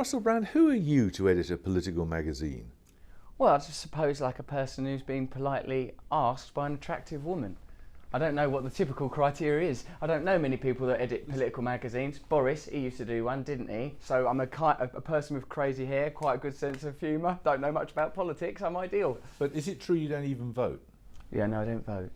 Russell Brand, who are you to edit a political magazine? Well, I just suppose like a person who's been politely asked by an attractive woman. I don't know what the typical criteria is. I don't know many people that edit political magazines. Boris, he used to do one, didn't he? So I'm a person with crazy hair, quite a good sense of humour, don't know much about politics, I'm ideal. But is it true you don't even vote? Yeah, no, I don't vote.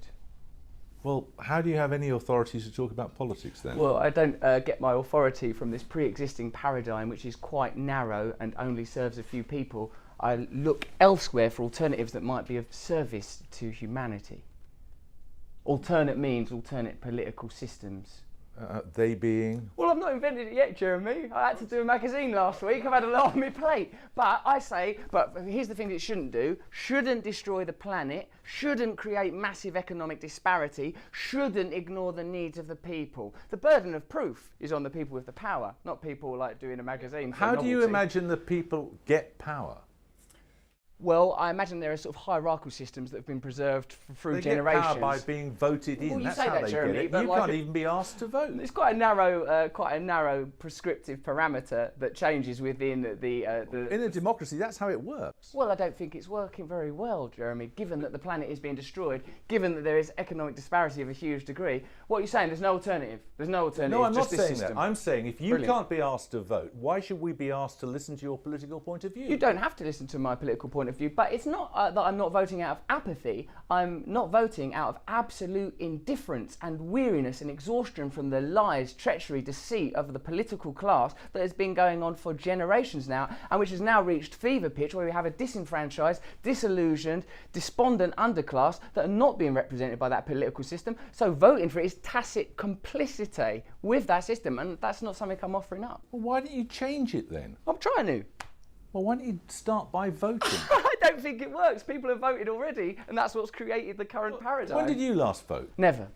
Well, how do you have any authority to talk about politics then? Well, I don't get my authority from this pre-existing paradigm, which is quite narrow and only serves a few people. I look elsewhere for alternatives that might be of service to humanity. Alternate means alternate political systems. They being? Well, I've not invented it yet, Jeremy. I had to do a magazine last week. I've had a lot on my plate. But here's the thing it shouldn't do. Shouldn't destroy the planet, shouldn't create massive economic disparity, shouldn't ignore the needs of the people. The burden of proof is on the people with the power, not people like doing a magazine. How do you imagine the people get power? Well, I imagine there are sort of hierarchical systems that have been preserved through generations. Get power by being voted in. Well, you That's say how that, they Jeremy, get it. but You like can't even be asked to vote. It's quite a narrow prescriptive parameter that changes within the. In a democracy, that's how it works. Well, I don't think it's working very well, Jeremy. Given that the planet is being destroyed, given that there is economic disparity of a huge degree, what are you saying? There's no alternative. There's no alternative. No, I'm not just this saying system. that. I'm saying if you can't be asked to vote, why should we be asked to listen to your political point of view? You don't have to listen to my political point of view, but it's not that I'm not voting out of apathy. I'm not voting out of absolute indifference and weariness and exhaustion from the lies, treachery, deceit of the political class that has been going on for generations now, and which has now reached fever pitch where we have a disenfranchised, disillusioned, despondent underclass that are not being represented by that political system. So voting for it is tacit complicity with that system, and that's not something I'm offering up. Well, why don't you change it then? I'm trying to. Well, why don't you start by voting? I don't think it works. People have voted already, and that's what's created the current paradigm. When did you last vote? Never.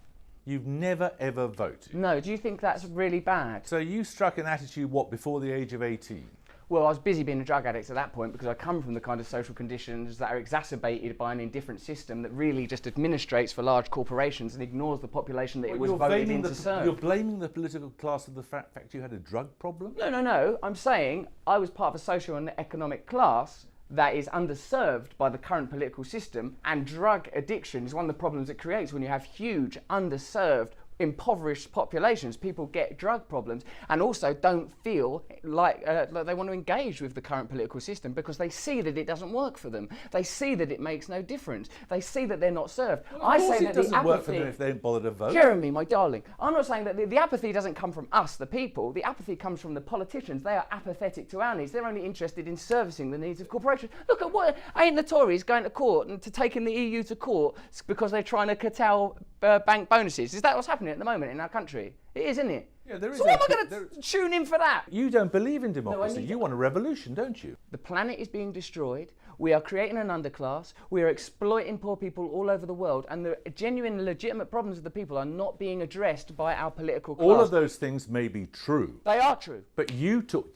You've never ever voted? No, do you think that's really bad? So you struck an attitude, what, before the age of 18? Well, I was busy being a drug addict at that point because I come from the kind of social conditions that are exacerbated by an indifferent system that really just administrates for large corporations and ignores the population that it was voted in to serve. You're blaming the political class for the fact you had a drug problem? No. I'm saying I was part of a social and economic class that is underserved by the current political system, and drug addiction is one of the problems it creates when you have huge, underserved, impoverished populations. People get drug problems and also don't feel like they want to engage with the current political system because they see that it doesn't work for them. They see that it makes no difference. They see that they're not served. Well, I say that it doesn't work for them if they don't bother to vote. Jeremy, my darling, I'm not saying that the apathy doesn't come from us, the people. The apathy comes from the politicians. They are apathetic to our needs. They're only interested in servicing the needs of corporations. Look at what ain't the Tories going to court and to taking the EU to court because they're trying to curtail bank bonuses. Is that what's happening at the moment in our country? It is, isn't it? Yeah, there is. So why am I going to tune in for that? You don't believe in democracy. You want a revolution, don't you? The planet is being destroyed. We are creating an underclass. We are exploiting poor people all over the world. And the genuine, legitimate problems of the people are not being addressed by our political class. All of those things may be true. They are true. But you took...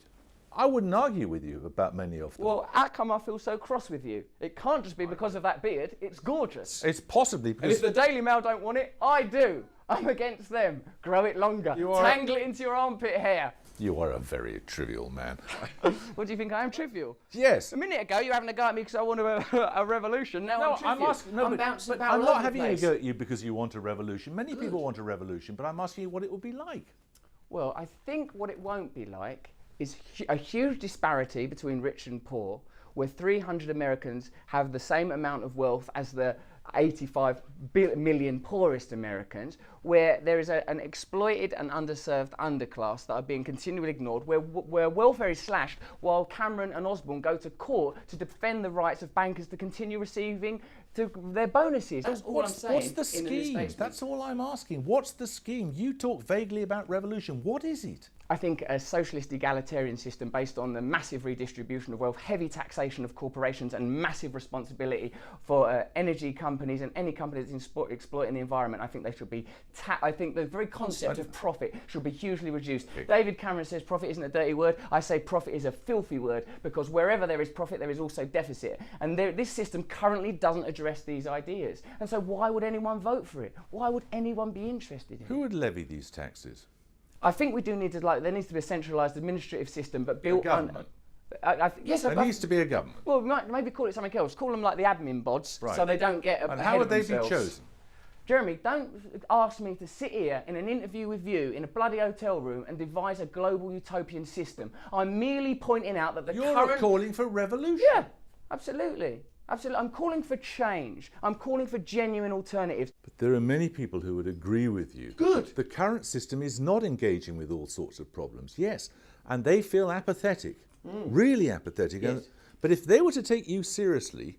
I wouldn't argue with you about many of them. Well, how come I feel so cross with you? It can't just be because of that beard. It's gorgeous. It's possibly because... And if the Daily Mail don't want it, I do. I'm against them. Grow it longer. Tangle it into your armpit hair. You are a very trivial man. What do you think? I am trivial? Yes. A minute ago, you were having a go at me because I want a revolution. Now I'm trivial. I'm not having a go at you because you want a revolution. Many people want a revolution, but I'm asking you what it will be like. Well, I think what it won't be like is a huge disparity between rich and poor, where 300 Americans have the same amount of wealth as the 85 million poorest Americans, where there is an exploited and underserved underclass that are being continually ignored, where welfare is slashed while Cameron and Osborne go to court to defend the rights of bankers to continue receiving their bonuses. That's all I'm saying. What's the scheme? That's all I'm asking. What's the scheme? You talk vaguely about revolution. What is it? I think a socialist egalitarian system based on the massive redistribution of wealth, heavy taxation of corporations and massive responsibility for energy companies and any company that's exploiting the environment. I think they should be, I think the very concept of profit should be hugely reduced. David Cameron says profit isn't a dirty word. I say profit is a filthy word because wherever there is profit, there is also deficit. And this system currently doesn't address these ideas. And so why would anyone vote for it? Why would anyone be interested in it? Who would levy these taxes? I think we do need to, there needs to be a centralised administrative system, but built on... Yes, There needs to be a government. Well, maybe call it something else. Call them like the admin bods, Right. so they don't get And ahead how would of they themselves. be chosen? Jeremy, don't ask me to sit here in an interview with you in a bloody hotel room and devise a global utopian system. I'm merely pointing out that the You're current... calling for revolution. Yeah, absolutely. Absolutely. I'm calling for change. I'm calling for genuine alternatives. But there are many people who would agree with you. Good. The current system is not engaging with all sorts of problems, yes, and they feel apathetic, really apathetic. Yes. But if they were to take you seriously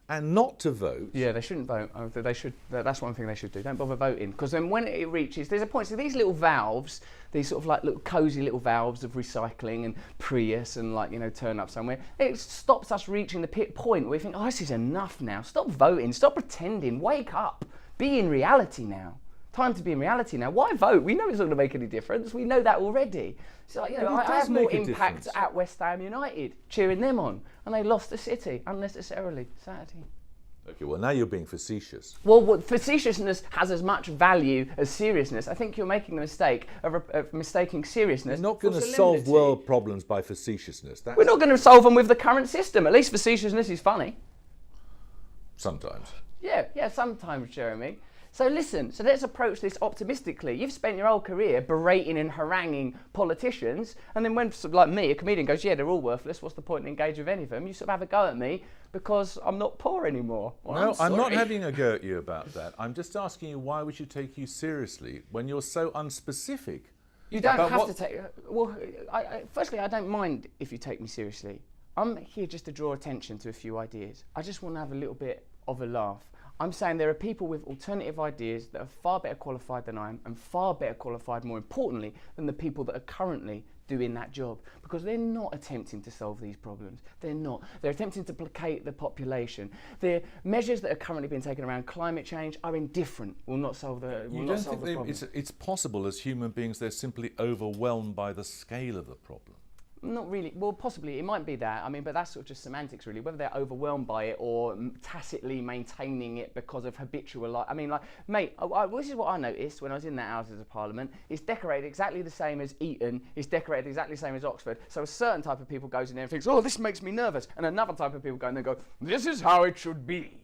and not to vote, Yeah, they shouldn't vote. They should. That's one thing they should do. Don't bother voting, because then when it reaches, there's a point. So these little valves, these sort of like little cosy little valves of recycling and Prius and like turn up somewhere. It stops us reaching the point where we think, oh, this is enough now. Stop voting. Stop pretending. Wake up. Be in reality now. Time to be in reality now. Why vote? We know it's not going to make any difference. We know that already. So I does have more make a impact difference. at West Ham United, cheering them on, and they lost the City unnecessarily Saturday. okay, well now you're being facetious. Well, facetiousness has as much value as seriousness. I think you're making the mistake of mistaking seriousness. You're not for going to solve solemnity. world problems by facetiousness. That's We're not going to solve them with the current system. At least facetiousness is funny. sometimes. Yeah, sometimes, Jeremy. So listen, so let's approach this optimistically. You've spent your whole career berating and haranguing politicians, and then when, like me, a comedian goes, yeah, they're all worthless, what's the point in engaging with any of them? You sort of have a go at me because I'm not poor anymore. Well, No, I'm not sorry. having a go at you about that. I'm just asking you why we should take you seriously when you're so unspecific. You don't about have what- to take... Well, firstly, I don't mind if you take me seriously. I'm here just to draw attention to a few ideas. I just want to have a little bit of a laugh. I'm saying there are people with alternative ideas that are far better qualified than I am, and far better qualified, more importantly, than the people that are currently doing that job, because they're not attempting to solve these problems. They're not. They're attempting to placate the population. The measures that are currently being taken around climate change are indifferent, will not solve the, will You not don't solve think the problem. it's possible as human beings they're simply overwhelmed by the scale of the problem? Not really. Well, possibly. It might be that. I mean, but that's sort of just semantics, really. Whether they're overwhelmed by it or tacitly maintaining it because of habitual life. I mean, like, mate, this is what I noticed when I was in that Houses of Parliament. It's decorated exactly the same as Eton. It's decorated exactly the same as Oxford. So a certain type of people goes in there and thinks, oh, this makes me nervous. And another type of people go in there and go, this is how it should be.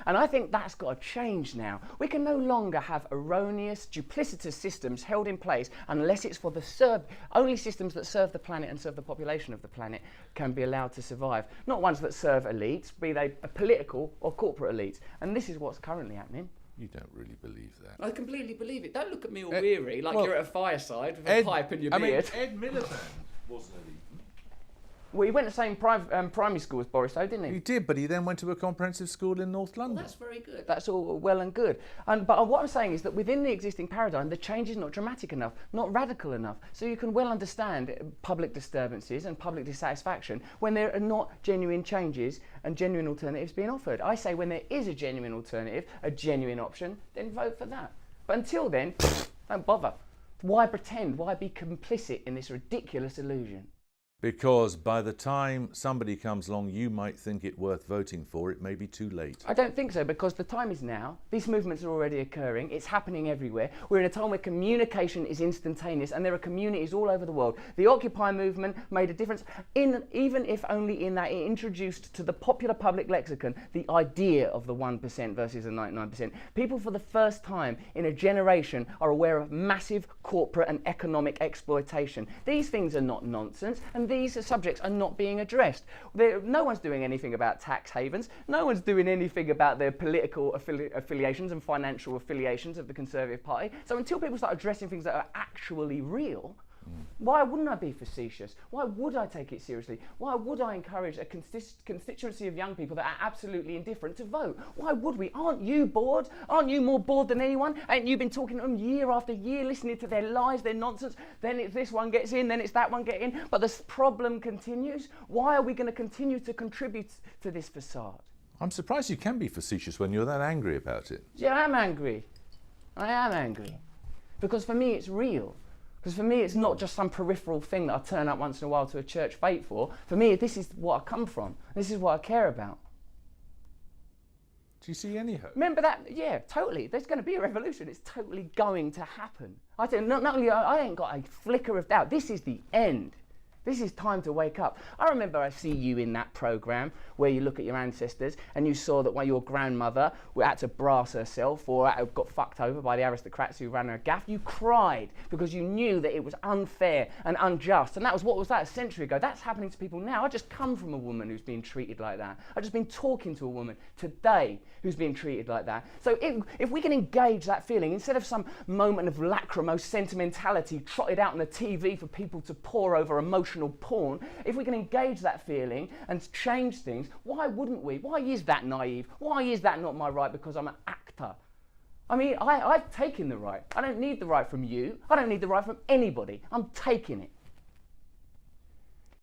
And I think that's got to change now. We can no longer have erroneous, duplicitous systems held in place unless it's for the only systems that serve the planet and serve the population of the planet can be allowed to survive. Not ones that serve elites, be they political or corporate elites. And this is what's currently happening. You don't really believe that. I completely believe it. Don't look at me all Ed- weary like well, you're at a fireside with Ed- a pipe and your I mean, beard. Ed Miliband wasn't elite. Well, he went to the same primary school as Boris, though, didn't he? He did, but he then went to a comprehensive school in North London. That's very good. That's all well and good. But what I'm saying is that within the existing paradigm, the change is not dramatic enough, not radical enough. So you can well understand public disturbances and public dissatisfaction when there are not genuine changes and genuine alternatives being offered. I say when there is a genuine alternative, a genuine option, then vote for that. But until then, don't bother. Why pretend? Why be complicit in this ridiculous illusion? Because by the time somebody comes along you might think it worth voting for, it may be too late. I don't think so, because the time is now. These movements are already occurring. It's happening everywhere. We're in a time where communication is instantaneous, and there are communities all over the world. The Occupy movement made a difference, even if only in that it introduced to the popular public lexicon the idea of the 1% versus the 99%. People for the first time in a generation are aware of massive corporate and economic exploitation. These things are not nonsense, and these subjects are not being addressed. No one's doing anything about tax havens. No one's doing anything about their political affiliations and financial affiliations of the Conservative Party. So until people start addressing things that are actually real, why wouldn't I be facetious? Why would I take it seriously? Why would I encourage a constituency of young people that are absolutely indifferent to vote? Why would we? Aren't you bored? Aren't you more bored than anyone? Ain't you been talking to them year after year, listening to their lies, their nonsense? Then it's this one gets in, then it's that one gets in. But this problem continues. Why are we going to continue to contribute to this facade? I'm surprised you can be facetious when you're that angry about it. Yeah, I am angry. I am angry. Because for me it's real. Because for me, it's not just some peripheral thing that I turn up once in a while to a church fete for. For me, this is what I come from. This is what I care about. Do you see any hope? Remember that? Yeah, totally. There's going to be a revolution. It's totally going to happen. I think not only I ain't got a flicker of doubt. This is the end. This is time to wake up. I remember I see you in that program where you look at your ancestors and you saw that when your grandmother had to brass herself or got fucked over by the aristocrats who ran her gaff. You cried because you knew that it was unfair and unjust. And that was, what was that, a century ago? That's happening to people now. I just come from a woman who's being treated like that. I've just been talking to a woman today who's being treated like that. So if we can engage that feeling, instead of some moment of lachrymose sentimentality trotted out on the TV for people to pore over emotional porn, if we can engage that feeling and change things, why wouldn't we? Why is that naive? Why is that not my right because I'm an actor? I mean, I've taken the right. I don't need the right from you. I don't need the right from anybody. I'm taking it.